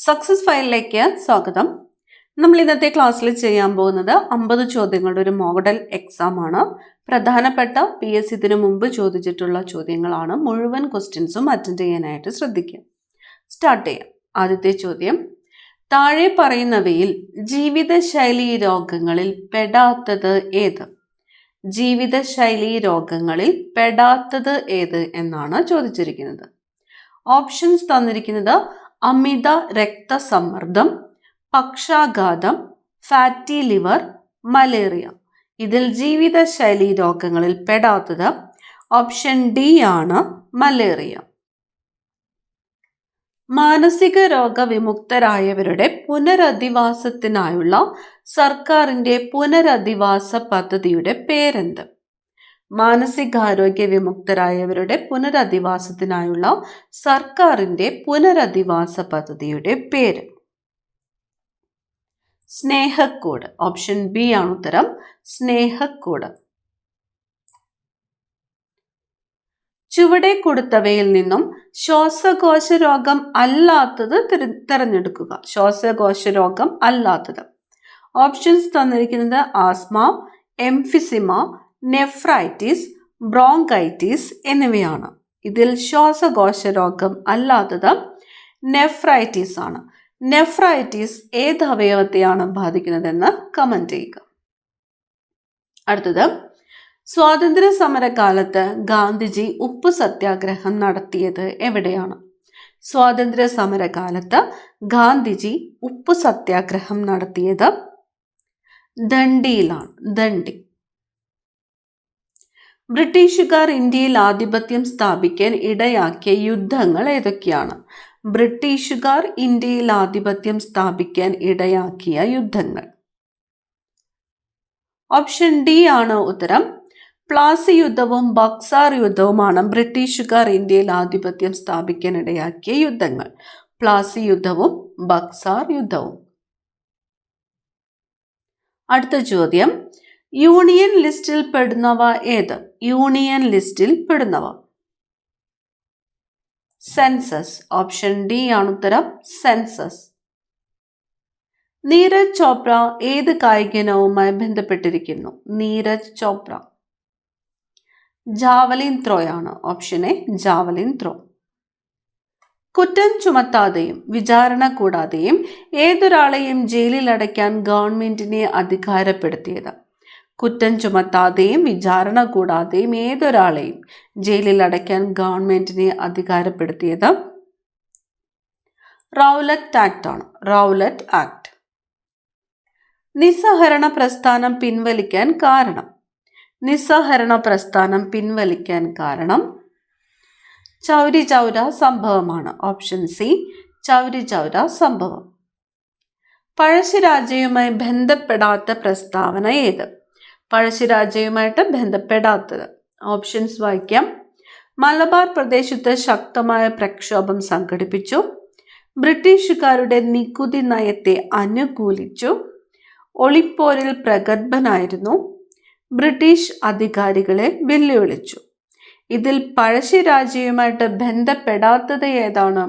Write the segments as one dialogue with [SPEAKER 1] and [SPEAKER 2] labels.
[SPEAKER 1] Success ഫയലിലേക്ക് സ്വാഗതം. നമ്മൾ ഇന്നത്തെ ക്ലാസ്സിൽ ചെയ്യാൻ പോകുന്നത് 50 ചോദ്യങ്ങളുടെ ഒരു മോഡൽ എക്സാം ആണ്. പ്രധാനപ്പെട്ട PSC ഇതിനു മുമ്പ് ചോദിച്ചിട്ടുള്ള ചോദ്യങ്ങളാണ്. മുഴുവൻ ക്വസ്റ്റ്യൻസും അറ്റൻഡ് ചെയ്യാനായിട്ട് ശ്രദ്ധിക്കുക. സ്റ്റാർട്ട് ചെയ്യാം. ആദ്യത്തെ ചോദ്യം, താഴെ പറയുന്നവയിൽ ജീവിതശൈലി രോഗങ്ങളിൽ പെടാത്തത് ഏത്? ജീവിതശൈലി രോഗങ്ങളിൽ പെടാത്തത് ഏത് എന്നാണ് ചോദിച്ചിരിക്കുന്നത്. ഓപ്ഷൻസ് തന്നിരിക്കുന്നത് അമിത രക്തസമ്മർദ്ദം, പക്ഷാഘാതം, ഫാറ്റി ലിവർ, മലേറിയ. ഇതിൽ ജീവിതശൈലി രോഗങ്ങളിൽ പെടാത്തത് ഓപ്ഷൻ ഡി ആണ്, മലേറിയ. മാനസിക രോഗവിമുക്തരായവരുടെ പുനരധിവാസത്തിനായുള്ള സർക്കാരിന്റെ പുനരധിവാസ പദ്ധതിയുടെ പേരെന്ത്? മാനസികാരോഗ്യ വിമുക്തരായവരുടെ പുനരധിവാസത്തിനായുള്ള സർക്കാരിന്റെ പുനരധിവാസ പദ്ധതിയുടെ പേര് സ്നേഹക്കൂട്. ഓപ്ഷൻ ബി ആണ് ഉത്തരം, സ്നേഹക്കൂട്. ചുവടെ കൊടുത്തവയിൽ നിന്നും ശ്വാസകോശ രോഗം അല്ലാത്തത് തിരഞ്ഞെടുക്കുക. ശ്വാസകോശ രോഗം അല്ലാത്തത്. ഓപ്ഷൻസ് തന്നിരിക്കുന്നത് ആസ്മ, എംഫിസിമ, നെഫ്രൈറ്റിസ്, ബ്രോങ്കൈറ്റിസ് എന്നിവയാണ്. ഇതിൽ ശ്വാസകോശ രോഗം അല്ലാത്തത് നെഫ്രൈറ്റിസ് ആണ്. നെഫ്രൈറ്റിസ് ഏത് അവയവത്തെയാണ് ബാധിക്കുന്നതെന്ന് കമന്റ് ചെയ്യുക. അടുത്തത്, സ്വാതന്ത്ര്യ സമരകാലത്ത് ഗാന്ധിജി ഉപ്പ് സത്യാഗ്രഹം നടത്തിയത് എവിടെയാണ്? സ്വാതന്ത്ര്യ സമരകാലത്ത് ഗാന്ധിജി ഉപ്പ് സത്യാഗ്രഹം നടത്തിയത് ദണ്ഡിയിലാണ്. ദണ്ഡി. ബ്രിട്ടീഷുകാർ ഇന്ത്യയിൽ ആധിപത്യം സ്ഥാപിക്കാൻ ഇടയാക്കിയ യുദ്ധങ്ങൾ ഏതൊക്കെയാണ്? ബ്രിട്ടീഷുകാർ ഇന്ത്യയിൽ ആധിപത്യം സ്ഥാപിക്കാൻ ഇടയാക്കിയ യുദ്ധങ്ങൾ. ഓപ്ഷൻ ഡി ആണ് ഉത്തരം. പ്ലാസി യുദ്ധവും ബക്സാർ യുദ്ധവുമാണ് ബ്രിട്ടീഷുകാർ ഇന്ത്യയിൽ ആധിപത്യം സ്ഥാപിക്കാൻ ഇടയാക്കിയ യുദ്ധങ്ങൾ. പ്ലാസി യുദ്ധവും ബക്സാർ യുദ്ധവും. അടുത്ത ചോദ്യം, യൂണിയൻ ലിസ്റ്റിൽ പെടുന്നവ ഏത്? യൂണിയൻ ലിസ്റ്റിൽ പെടുന്നവ. സെൻസസ്. ഓപ്ഷൻ ഡി ആണ് ഉത്തരം, സെൻസസ്. നീരജ് ചോപ്ര ഏത് കായിക ഇനവുമായി ബന്ധപ്പെട്ടിരിക്കുന്നു? നീരജ് ചോപ്ര ജാവലിൻ ത്രോയാണ്. Option A, javelin throw. കുറ്റം ചുമത്താതെയും വിചാരണ കൂടാതെയും ഏതൊരാളെയും ജയിലിൽ അടയ്ക്കാൻ ഗവൺമെന്റിനെ അധികാരപ്പെടുത്തിയത്? കുറ്റം ചുമത്താതെയും വിചാരണ കൂടാതെയും ഏതൊരാളെയും ജയിലിൽ അടയ്ക്കാൻ ഗവൺമെന്റിനെ അധികാരപ്പെടുത്തിയത് റൗലറ്റ് ആക്ട് ആണ്. Rowlatt act. നിസ്സഹരണ പ്രസ്ഥാനം പിൻവലിക്കാൻ കാരണം? നിസ്സഹരണ പ്രസ്ഥാനം പിൻവലിക്കാൻ കാരണം ചൗരി ചൗര സംഭവമാണ്. ഓപ്ഷൻ സി, ചൗരി ചൗര സംഭവം. പഴശ്ശിരാജയുമായി ബന്ധപ്പെടാത്ത പ്രസ്താവന ഏത്? പഴശ്ശിരാജയുമായിട്ട് ബന്ധപ്പെടാത്തത്. ഓപ്ഷൻസ് വായിക്കാം. മലബാർ പ്രദേശത്ത് ശക്തമായ പ്രക്ഷോഭം സംഘടിപ്പിച്ചു, ബ്രിട്ടീഷുകാരുടെ നികുതി നയത്തെ അനുകൂലിച്ചു, ഒളിപ്പോരിൽ പ്രഗത്ഭനായിരുന്നു, ബ്രിട്ടീഷ് അധികാരികളെ വെല്ലുവിളിച്ചു. ഇതിൽ പഴശ്ശിരാജയുമായിട്ട് ബന്ധപ്പെടാത്തത് ഏതാണ്?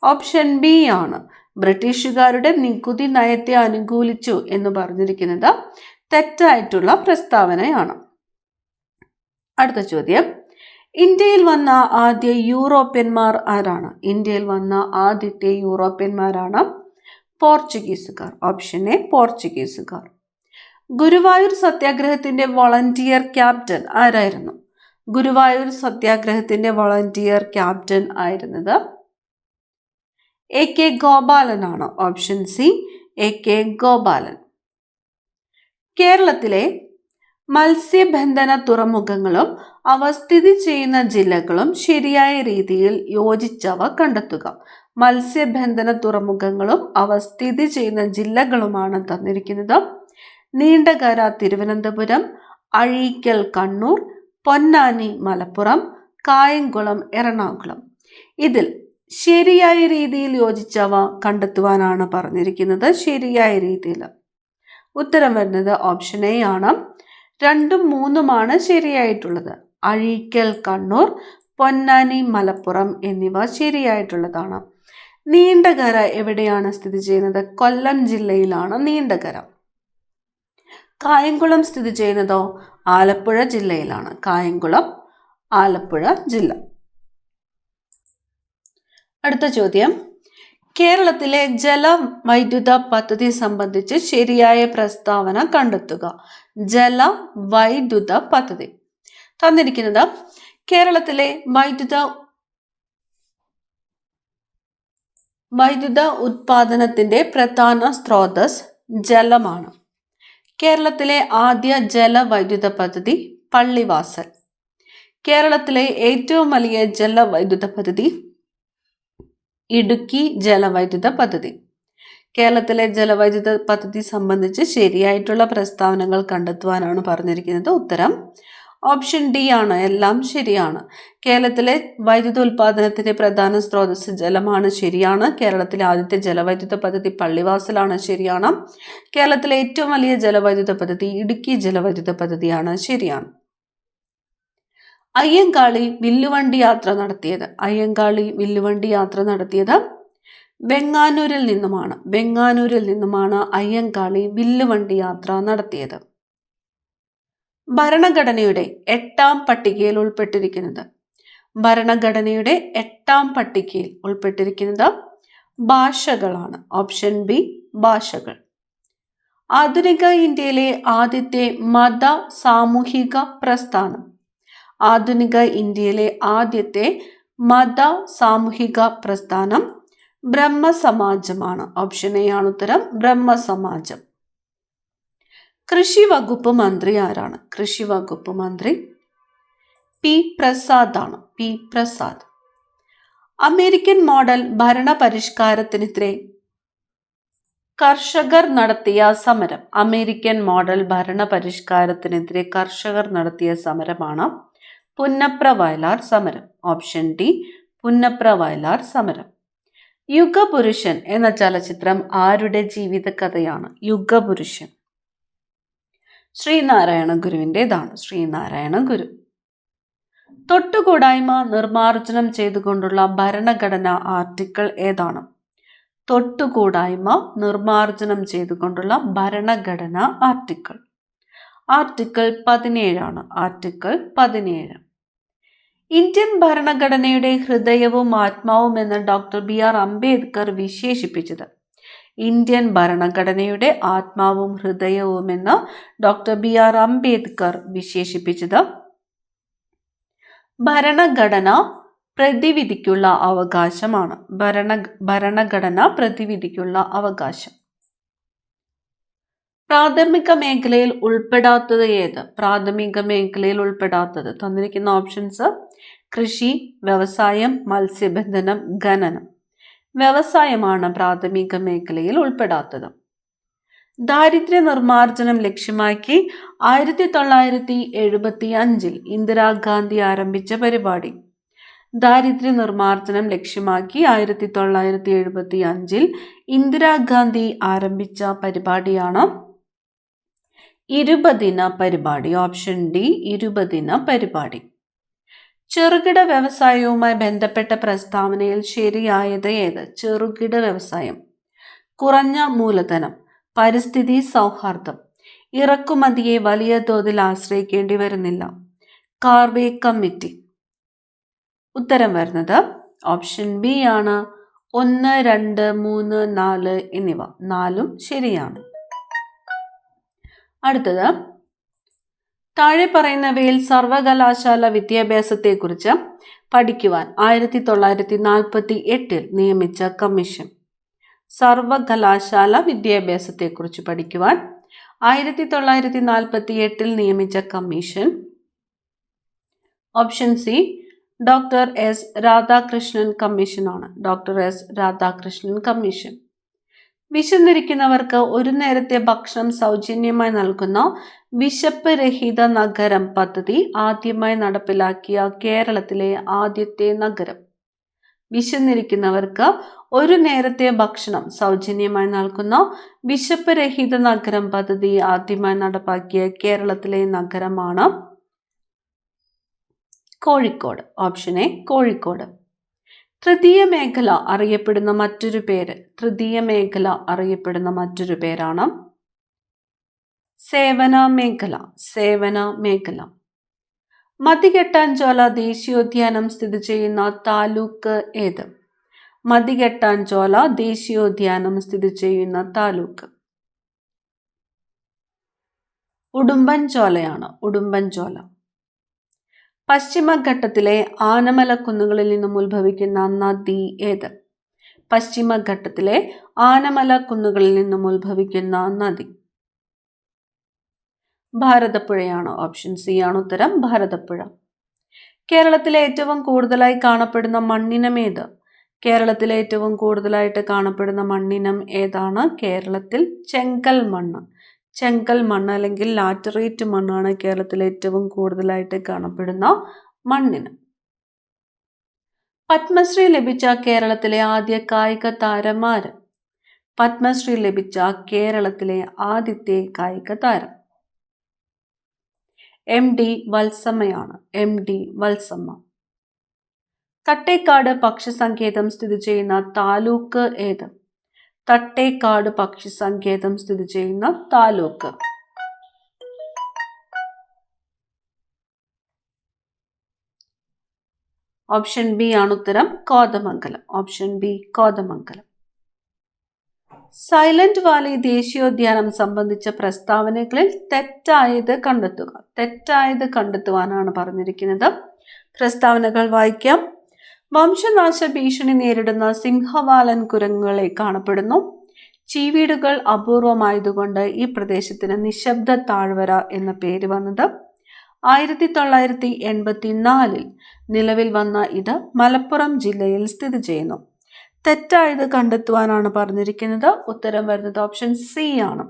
[SPEAKER 1] ഓപ്ഷൻ ബി ആണ്. ബ്രിട്ടീഷുകാരുടെ നികുതി നയത്തെ അനുകൂലിച്ചു എന്ന് പറഞ്ഞിരിക്കുന്നത് തെറ്റായിട്ടുള്ള പ്രസ്താവനയാണ്. അടുത്ത ചോദ്യം, ഇന്ത്യയിൽ വന്ന ആദ്യ യൂറോപ്യന്മാർ ആരാണ്? ഇന്ത്യയിൽ വന്ന ആദ്യത്തെ യൂറോപ്യന്മാരാണ് പോർച്ചുഗീസുകാർ. ഓപ്ഷൻ എ, പോർച്ചുഗീസുകാർ. ഗുരുവായൂർ സത്യാഗ്രഹത്തിന്റെ വോളണ്ടിയർ ക്യാപ്റ്റൻ ആരായിരുന്നു? ഗുരുവായൂർ സത്യാഗ്രഹത്തിന്റെ വോളണ്ടിയർ ക്യാപ്റ്റൻ ആയിരുന്നത് AK ഗോപാലനാണ്. Option C, AK Gopalan. കേരളത്തിലെ മത്സ്യബന്ധന തുറമുഖങ്ങളും അവ സ്ഥിതി ചെയ്യുന്ന ജില്ലകളും ശരിയായ രീതിയിൽ യോജിച്ചവ കണ്ടെത്തുക. മത്സ്യബന്ധന തുറമുഖങ്ങളും അവ സ്ഥിതി ചെയ്യുന്ന ജില്ലകളുമാണ് തന്നിരിക്കുന്നത് നീണ്ടകര തിരുവനന്തപുരം, അഴീക്കൽ കണ്ണൂർ, പൊന്നാനി മലപ്പുറം, കായംകുളം എറണാകുളം. ഇതിൽ ശരിയായ രീതിയിൽ യോജിച്ചവ കണ്ടെത്തുവാനാണ് പറഞ്ഞിരിക്കുന്നത്. ശരിയായ രീതിയിൽ. ഉത്തരം വരുന്നത് ഓപ്ഷൻ എ ആണ്. 2ഉം 3ഉമാണ് ശരിയായിട്ടുള്ളത്. അഴീക്കൽ കണ്ണൂർ, പൊന്നാനി മലപ്പുറം എന്നിവ ശരിയായിട്ടുള്ളതാണ്. നീണ്ടകര എവിടെയാണ് സ്ഥിതി ചെയ്യുന്നത്? കൊല്ലം ജില്ലയിലാണ് നീണ്ടകര. കായംകുളം സ്ഥിതി ചെയ്യുന്നതോ? ആലപ്പുഴ ജില്ലയിലാണ്. കായംകുളം, ആലപ്പുഴ ജില്ല. അടുത്ത ചോദ്യം, കേരളത്തിലെ ജലവൈദ്യുത പദ്ധതി സംബന്ധിച്ച് ശരിയായ പ്രസ്താവന കണ്ടെത്തുക. ജലവൈദ്യുത പദ്ധതി തന്നിരിക്കുന്നത് കേരളത്തിലെ വൈദ്യുത ഉത്പാദനത്തിന്റെ പ്രധാന സ്രോതസ് ജലമാണ്. കേരളത്തിലെ ആദ്യ ജലവൈദ്യുത പദ്ധതി പള്ളിവാസൽ. കേരളത്തിലെ ഏറ്റവും വലിയ ജലവൈദ്യുത പദ്ധതി ഇടുക്കി ജലവൈദ്യുത പദ്ധതി. കേരളത്തിലെ ജലവൈദ്യുത പദ്ധതി സംബന്ധിച്ച് ശരിയായിട്ടുള്ള പ്രസ്താവനകൾ കണ്ടെത്തുവാനാണ് പറഞ്ഞിരിക്കുന്നത്. ഉത്തരം ഓപ്ഷൻ ഡി ആണ്. എല്ലാം ശരിയാണ്. കേരളത്തിലെ വൈദ്യുത ഉൽപാദനത്തിന്റെ പ്രധാന സ്രോതസ് ജലമാണ്. ശരിയാണ്. കേരളത്തിലെ ആദ്യത്തെ ജലവൈദ്യുത പദ്ധതി പള്ളിവാസലാണ്. ശരിയാണ്. കേരളത്തിലെ ഏറ്റവും വലിയ ജലവൈദ്യുത പദ്ധതി ഇടുക്കി ജലവൈദ്യുത പദ്ധതിയാണ്. ശരിയാണ്. അയ്യങ്കാളി വില്ലുവണ്ടി യാത്ര നടത്തിയത്. അയ്യങ്കാളി വില്ലുവണ്ടി യാത്ര നടത്തിയത് വെങ്ങാനൂരിൽ നിന്നുമാണ്. വെങ്ങാനൂരിൽ നിന്നുമാണ് അയ്യങ്കാളി വില്ലുവണ്ടി യാത്ര നടത്തിയത്. ഭരണഘടനയുടെ 8ാം പട്ടികയിൽ ഉൾപ്പെട്ടിരിക്കുന്നത്. ഭരണഘടനയുടെ 8ാം പട്ടികയിൽ ഉൾപ്പെട്ടിരിക്കുന്നത് ഭാഷകളാണ്. ഓപ്ഷൻ ബി ഭാഷകൾ. ആധുനിക ഇന്ത്യയിലെ ആദ്യത്തെ മത സാമൂഹിക പ്രസ്ഥാനം. ആധുനിക ഇന്ത്യയിലെ ആദ്യത്തെ മത സാമൂഹിക പ്രസ്ഥാനം ബ്രഹ്മസമാജമാണ്. ഓപ്ഷൻ എ ആണ് ഉത്തരം. ബ്രഹ്മസമാജം. കൃഷി വകുപ്പ് മന്ത്രി ആരാണ്? കൃഷി വകുപ്പ് മന്ത്രി പി പ്രസാദ് ആണ്. പി പ്രസാദ്. അമേരിക്കൻ മോഡൽ ഭരണ പരിഷ്കാരത്തിനെതിരെ കർഷകർ നടത്തിയ സമരം. അമേരിക്കൻ മോഡൽ ഭരണ പരിഷ്കാരത്തിനെതിരെ കർഷകർ നടത്തിയ സമരമാണ് പുന്നപ്ര വയലാർ സമരം. ഓപ്ഷൻ ഡി പുന്നപ്ര വയലാർ സമരം. യുഗപുരുഷൻ എന്ന ചലച്ചിത്രം ആരുടെ ജീവിതകഥയാണ്? യുഗപുരുഷൻ ശ്രീനാരായണ ഗുരുവിൻ്റെതാണ്. ശ്രീനാരായണ ഗുരു. തൊട്ടുകൂടായ്മ നിർമ്മാർജ്ജനം ചെയ്തുകൊണ്ടുള്ള ഭരണഘടനാ ആർട്ടിക്കിൾ ഏതാണ്? തൊട്ടുകൂടായ്മ നിർമ്മാർജ്ജനം ചെയ്തുകൊണ്ടുള്ള ഭരണഘടനാ ആർട്ടിക്കിൾ ആർട്ടിക്കിൾ 17 ആണ്. ആർട്ടിക്കിൾ 17. ഇന്ത്യൻ ഭരണഘടനയുടെ ഹൃദയവും ആത്മാവും എന്ന് ഡോക്ടർ BR അംബേദ്കർ വിശേഷിപ്പിച്ചത്. ഇന്ത്യൻ ഭരണഘടനയുടെ ആത്മാവും ഹൃദയവും എന്ന് ഡോക്ടർ BR അംബേദ്കർ വിശേഷിപ്പിച്ചത് ഭരണഘടന പ്രതിവിധിക്കുള്ള അവകാശമാണ്. ഭരണഘടന പ്രതിവിധിക്കുള്ള അവകാശം. പ്രാഥമിക മേഖലയിൽ ഉൾപ്പെടാത്തത് ഏത്? പ്രാഥമിക മേഖലയിൽ ഉൾപ്പെടാത്തത് തന്നിരിക്കുന്ന ഓപ്ഷൻസ് കൃഷി, വ്യവസായം, മത്സ്യബന്ധനം, ഖനനം. വ്യവസായമാണ് പ്രാഥമിക മേഖലയിൽ ഉൾപ്പെടാത്തത്. ദാരിദ്ര്യ നിർമ്മാർജ്ജനം ലക്ഷ്യമാക്കി 1975 ഇന്ദിരാഗാന്ധി ആരംഭിച്ച പരിപാടി. ദാരിദ്ര്യ നിർമ്മാർജ്ജനം ലക്ഷ്യമാക്കി 1975 ഇന്ദിരാഗാന്ധി ആരംഭിച്ച പരിപാടിയാണ് 20 ദിന പരിപാടി. ഓപ്ഷൻ ഡി 20 ദിന പരിപാടി. ചെറുകിട വ്യവസായവുമായി ബന്ധപ്പെട്ട പ്രസ്താവനയിൽ ശരിയായത് ഏത്? ചെറുകിട വ്യവസായം, കുറഞ്ഞ മൂലധനം, പരിസ്ഥിതി സൗഹാർദ്ദം, ഇറക്കുമതിയെ വലിയ തോതിൽ ആശ്രയിക്കേണ്ടി വരുന്നില്ല, കാർവേ കമ്മിറ്റി. ഉത്തരം വരുന്നത് ഓപ്ഷൻ ബി ആണ്. 1, 2, 3, 4 എന്നിവ 4ഉം ശരിയാണ്. അടുത്തത്, താഴെ പറയുന്നവയിൽ സർവകലാശാല വിദ്യാഭ്യാസത്തെക്കുറിച്ച് പഠിക്കുവാൻ 1948 നിയമിച്ച കമ്മീഷൻ. സർവകലാശാല വിദ്യാഭ്യാസത്തെക്കുറിച്ച് പഠിക്കുവാൻ 1948 നിയമിച്ച commission. Option C doctor S Radhakrishnan കമ്മീഷനാണ്. Doctor S Radhakrishnan commission. വിശന്നിരിക്കുന്നവർക്ക് ഒരു നേരത്തെ ഭക്ഷണം സൗജന്യമായി നൽകുന്ന വിശപ്പ് രഹിത നഗരം പദ്ധതി ആദ്യമായി നടപ്പിലാക്കിയ കേരളത്തിലെ ആദ്യത്തെ നഗരം. വിശന്നിരിക്കുന്നവർക്ക് ഒരു നേരത്തെ ഭക്ഷണം സൗജന്യമായി നൽകുന്ന വിശപ്പ് രഹിത നഗരം പദ്ധതി ആദ്യമായി നടപ്പാക്കിയ കേരളത്തിലെ നഗരമാണ് കോഴിക്കോട്. Option A Kozhikode. തൃതീയ മേഖല അറിയപ്പെടുന്ന മറ്റൊരു പേര്, തൃതീയ മേഖല അറിയപ്പെടുന്ന മറ്റൊരു പേരാണ് സേവന മേഖല. സേവന മേഖല. മതികെട്ടാഞ്ചോല ദേശീയോദ്യാനം സ്ഥിതി ചെയ്യുന്ന താലൂക്ക് ഏത്? മതികെട്ടാഞ്ചോല ദേശീയോദ്യാനം സ്ഥിതി ചെയ്യുന്ന താലൂക്ക് ഉടുമ്പൻചോലയാണ്. ഉടുമ്പൻചോല. പശ്ചിമഘട്ടത്തിലെ ആനമലക്കുന്നുകളിൽ നിന്നും ഉത്ഭവിക്കുന്ന നദി ഏത്? പശ്ചിമഘട്ടത്തിലെ ആനമലക്കുന്നുകളിൽ നിന്നും ഉത്ഭവിക്കുന്ന നദി ഭാരതപ്പുഴയാണ്. ഓപ്ഷൻ സി ആണ് ഉത്തരം, ഭാരതപ്പുഴ. കേരളത്തിലെ ഏറ്റവും കൂടുതലായി കാണപ്പെടുന്ന മണ്ണിനം ഏത്? കേരളത്തിലെ ഏറ്റവും കൂടുതലായിട്ട് കാണപ്പെടുന്ന മണ്ണിനം ഏതാണ്? കേരളത്തിൽ ചെങ്കൽ മണ്ണ്. ചെങ്കൽ മണ്ണ് അല്ലെങ്കിൽ ലാറ്ററൈറ്റ് മണ്ണാണ് കേരളത്തിൽ ഏറ്റവും കൂടുതലായിട്ട് കാണപ്പെടുന്ന മണ്ണിനം. പത്മശ്രീ ലഭിച്ച കേരളത്തിലെ ആദ്യ കായിക താരം ആര്? പത്മശ്രീ ലഭിച്ച കേരളത്തിലെ ആദ്യത്തെ കായിക താരം MD വത്സമ്മയാണ്. MD വത്സമ്മ. തട്ടേക്കാട് പക്ഷിസങ്കേതം സ്ഥിതി ചെയ്യുന്ന താലൂക്ക് ഏത്? തട്ടേക്കാട് പക്ഷിസങ്കേതം സ്ഥിതി ചെയ്യുന്ന താലൂക്ക് ഓപ്ഷൻ ബി ആണ് ഉത്തരം, Kothamangalam. Option B Kothamangalam. Silent Valley ദേശീയോദ്യാനം സംബന്ധിച്ച പ്രസ്താവനകളിൽ തെറ്റായത് കണ്ടെത്തുക. തെറ്റായത് കണ്ടെത്തുവാനാണ് പറഞ്ഞിരിക്കുന്നത്. പ്രസ്താവനകൾ വായിക്കാം. വംശനാശ ഭീഷണി നേരിടുന്ന സിംഹവാലൻ കുരങ്ങുകളെ കാണപ്പെടുന്നു. ചീവീടുകൾ അപൂർവമായതുകൊണ്ട് ഈ പ്രദേശത്തിന് നിശബ്ദ താഴ്വര എന്ന പേര് വന്നത്. 1984 നിലവിൽ വന്ന ഇത് മലപ്പുറം ജില്ലയിൽ സ്ഥിതി ചെയ്യുന്നു. തെറ്റായത് കണ്ടെത്തുവാനാണ് പറഞ്ഞിരിക്കുന്നത്. ഉത്തരം വരുന്നത് ഓപ്ഷൻ സി ആണ്,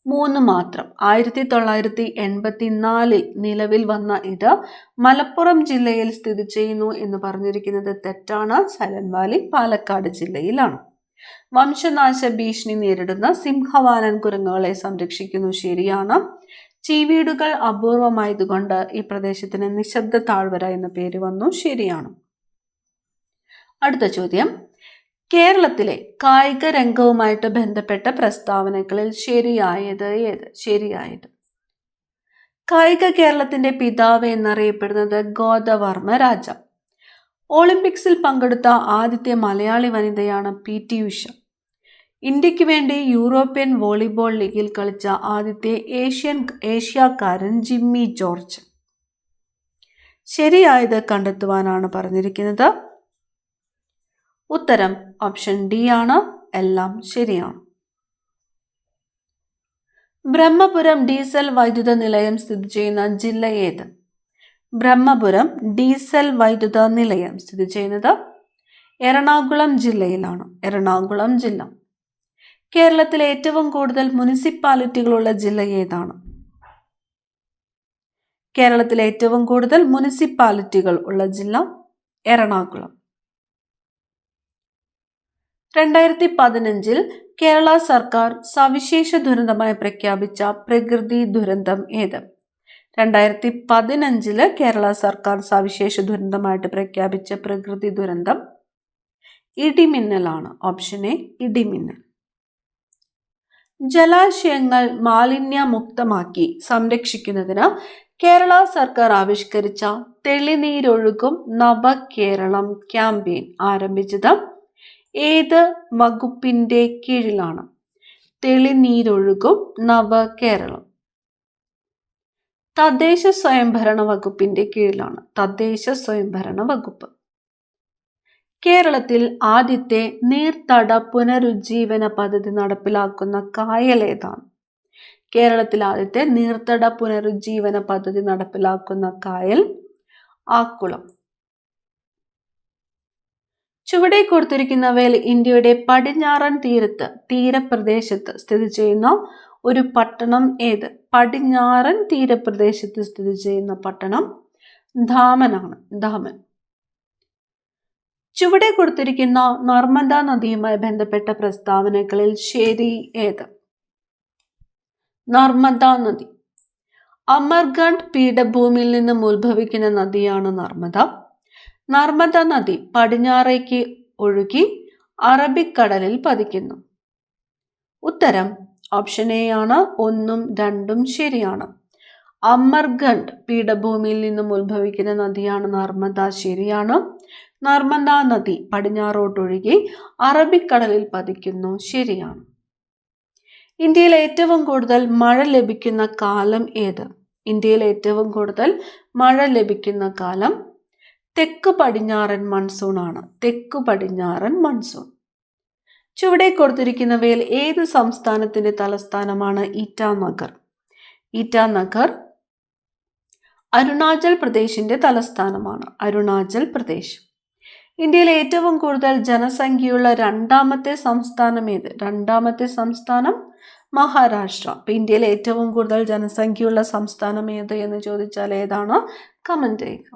[SPEAKER 1] 3 മാത്രം. 1984 നിലവിൽ വന്ന ഇത് മലപ്പുറം ജില്ലയിൽ സ്ഥിതി ചെയ്യുന്നു എന്ന് പറഞ്ഞിരിക്കുന്നത് തെറ്റാണ്. സൈലന്റ് വാലി പാലക്കാട് ജില്ലയിലാണ്. വംശനാശ ഭീഷണി നേരിടുന്ന സിംഹവാലൻ കുരങ്ങുകളെ സംരക്ഷിക്കുന്നു, ശരിയാണ്. ചീവീടുകൾ അപൂർവമായതുകൊണ്ട് ഈ പ്രദേശത്തിന് നിശബ്ദ താഴ്വര എന്ന പേര് വന്നു, ശരിയാണ്. അടുത്ത ചോദ്യം, കേരളത്തിലെ കായിക രംഗവുമായിട്ട് ബന്ധപ്പെട്ട പ്രസ്താവനകളിൽ ശരിയായത് ഏത്? ശരിയായത് കായിക കേരളത്തിന്റെ പിതാവ് എന്നറിയപ്പെടുന്നത് ഗോദവർമ്മ രാജ. ഒളിമ്പിക്സിൽ പങ്കെടുത്ത ആദ്യത്തെ മലയാളി വനിതയാണ് PT ഉഷ. ഇന്ത്യക്ക് വേണ്ടി യൂറോപ്യൻ വോളിബോൾ ലീഗിൽ കളിച്ച ആദ്യത്തെ ഏഷ്യക്കാരൻ ജിമ്മി ജോർജ്. ശരിയായത് കണ്ടെത്തുവാനാണ് പറഞ്ഞിരിക്കുന്നത്. ഉത്തരം ഓപ്ഷൻ ഡി ആണ്, എല്ലാം ശരിയാണ്. ബ്രഹ്മപുരം ഡീസൽ വൈദ്യുത നിലയം സ്ഥിതി ചെയ്യുന്ന ജില്ല ഏത്? ബ്രഹ്മപുരം ഡീസൽ വൈദ്യുത നിലയം സ്ഥിതി ചെയ്യുന്നത് എറണാകുളം ജില്ലയിലാണ്. എറണാകുളം ജില്ല. കേരളത്തിലെ ഏറ്റവും കൂടുതൽ മുനിസിപ്പാലിറ്റികളുള്ള ജില്ല ഏതാണ്? കേരളത്തിലെ ഏറ്റവും കൂടുതൽ മുനിസിപ്പാലിറ്റികൾ ഉള്ള ജില്ല എറണാകുളം. 2015 കേരള സർക്കാർ സവിശേഷ ദുരന്തമായി പ്രഖ്യാപിച്ച പ്രകൃതി ദുരന്തം ഏത്? 2015 കേരള സർക്കാർ സവിശേഷ ദുരന്തമായിട്ട് പ്രഖ്യാപിച്ച പ്രകൃതി ദുരന്തം ഇടിമിന്നലാണ്. ഓപ്ഷൻ എ, ഇടിമിന്നൽ. ജലാശയങ്ങൾ മാലിന്യമുക്തമാക്കി സംരക്ഷിക്കുന്നതിന് കേരള സർക്കാർ ആവിഷ്കരിച്ച തെളിനീരൊഴുകും നവകേരളം ക്യാമ്പയിൻ ആരംഭിച്ചത് ഏത് വകുപ്പിന്റെ കീഴിലാണ്? തെളിനീരൊഴുകും നവകേരളം തദ്ദേശ സ്വയംഭരണ വകുപ്പിന്റെ കീഴിലാണ്. തദ്ദേശ സ്വയംഭരണ വകുപ്പ്. കേരളത്തിൽ ആദ്യത്തെ നീർത്തട പുനരുജ്ജീവന പദ്ധതി നടപ്പിലാക്കുന്ന കായൽ ഏതാണ്? കേരളത്തിൽ ആദ്യത്തെ നീർത്തട പുനരുജ്ജീവന പദ്ധതി നടപ്പിലാക്കുന്ന കായൽ ആക്കുളം. ചുവടെ കൊടുത്തിരിക്കുന്നവയിൽ ഇന്ത്യയുടെ പടിഞ്ഞാറൻ തീരപ്രദേശത്ത് സ്ഥിതി ചെയ്യുന്ന ഒരു പട്ടണം ഏത്? പടിഞ്ഞാറൻ തീരപ്രദേശത്ത് സ്ഥിതി ചെയ്യുന്ന പട്ടണം ധാമനാണ്. ധാമൻ. ചുവടെ കൊടുത്തിരിക്കുന്ന നർമ്മദ നദിയുമായി ബന്ധപ്പെട്ട പ്രസ്താവനകളിൽ ശരി ഏത്? നർമ്മദ നദി. അമർഗഡ് പീഠഭൂമിയിൽ നിന്നും ഉത്ഭവിക്കുന്ന നദിയാണ് നർമ്മദ. നർമ്മദ നദി പടിഞ്ഞാറേക്ക് ഒഴുകി അറബിക്കടലിൽ പതിക്കുന്നു? ഉത്തരം ഓപ്ഷൻ എ ആണ്. 1ഉം 2ഉം ശരിയാണ്. അമർഖണ്ഡ് പീഠഭൂമിയിൽ നിന്നും ഉത്ഭവിക്കുന്ന നദിയാണ് നർമ്മദ. ശരിയാണ്. നർമ്മദ നദി പടിഞ്ഞാറോട്ടൊഴുകി അറബിക്കടലിൽ പതിക്കുന്നു. ശരിയാണ്. ഇന്ത്യയിൽ ഏറ്റവും കൂടുതൽ മഴ ലഭിക്കുന്ന കാലം ഏത്? ഇന്ത്യയിൽ ഏറ്റവും കൂടുതൽ മഴ ലഭിക്കുന്ന കാലം തെക്ക് പടിഞ്ഞാറൻ മൺസൂൺ ആണ്. തെക്ക് പടിഞ്ഞാറൻ മൺസൂൺ. ചുവടെ കൊടുത്തിരിക്കുന്നവയിൽ ഏത് സംസ്ഥാനത്തിന്റെ തലസ്ഥാനമാണ് ഇറ്റാനഗർ? ഇറ്റാനഗർ അരുണാചൽ പ്രദേശിന്റെ തലസ്ഥാനമാണ്. അരുണാചൽ പ്രദേശ്. ഇന്ത്യയിൽ ഏറ്റവും കൂടുതൽ ജനസംഖ്യയുള്ള രണ്ടാമത്തെ സംസ്ഥാനം ഏത്? രണ്ടാമത്തെ സംസ്ഥാനം മഹാരാഷ്ട്ര. അപ്പൊ ഇന്ത്യയിൽ ഏറ്റവും കൂടുതൽ ജനസംഖ്യയുള്ള സംസ്ഥാനം ഏത് എന്ന് ചോദിച്ചാൽ ഏതാണ്? കമന്റ് ചെയ്യുക.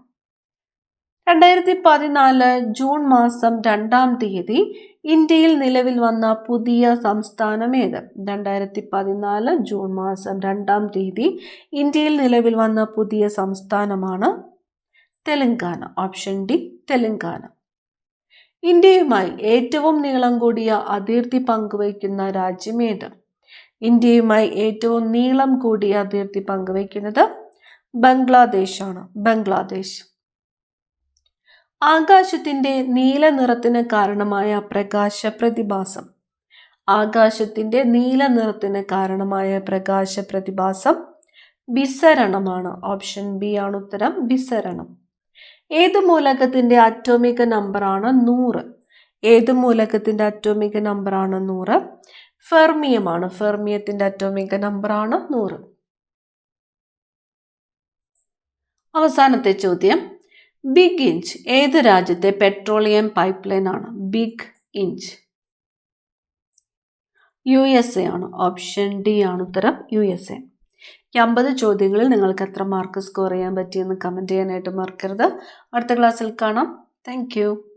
[SPEAKER 1] 2014 ജൂൺ മാസം 2-ാം തീയതി ഇന്ത്യയിൽ നിലവിൽ വന്ന പുതിയ സംസ്ഥാനം ഏത്? 2014 ജൂൺ മാസം 2-ാം തീയതി ഇന്ത്യയിൽ നിലവിൽ വന്ന പുതിയ സംസ്ഥാനമാണ് തെലങ്കാന. Option D Telangana. ഇന്ത്യയുമായി ഏറ്റവും നീളം കൂടിയ അതിർത്തി പങ്കുവയ്ക്കുന്ന രാജ്യം ഏത്? ഇന്ത്യയുമായി ഏറ്റവും നീളം കൂടിയ അതിർത്തി പങ്കുവയ്ക്കുന്നത് ബംഗ്ലാദേശ് ആണ്. ബംഗ്ലാദേശ്. ആകാശത്തിന്റെ നീല നിറത്തിന് കാരണമായ പ്രകാശ പ്രതിഭാസം. ആകാശത്തിന്റെ നീല നിറത്തിന് കാരണമായ പ്രകാശ പ്രതിഭാസം വിസരണമാണ്. ഓപ്ഷൻ ബി ആണ് ഉത്തരം. വിസരണം. ഏത് മൂലകത്തിന്റെ അറ്റോമിക നമ്പറാണ് 100? ഏത് മൂലകത്തിന്റെ അറ്റോമിക നമ്പറാണ് 100? ഫെർമിയമാണ്. ഫെർമിയത്തിന്റെ അറ്റോമിക നമ്പറാണ് 100. അവസാനത്തെ ചോദ്യം, ബിഗ് ഇഞ്ച് ഏത് രാജ്യത്തെ പെട്രോളിയം പൈപ്പ് ലൈൻ ആണ്? ബിഗ് ഇഞ്ച് USA ആണ്. ഓപ്ഷൻ ഡി ആണ് ഉത്തരം. USA. ഈ 50 ചോദ്യങ്ങളിൽ നിങ്ങൾക്ക് എത്ര മാർക്ക് സ്കോർ ചെയ്യാൻ പറ്റിയെന്ന് കമന്റ് ചെയ്യാനായിട്ട് മറക്കരുത്. അടുത്ത ക്ലാസ്സിൽ കാണാം. Thank you.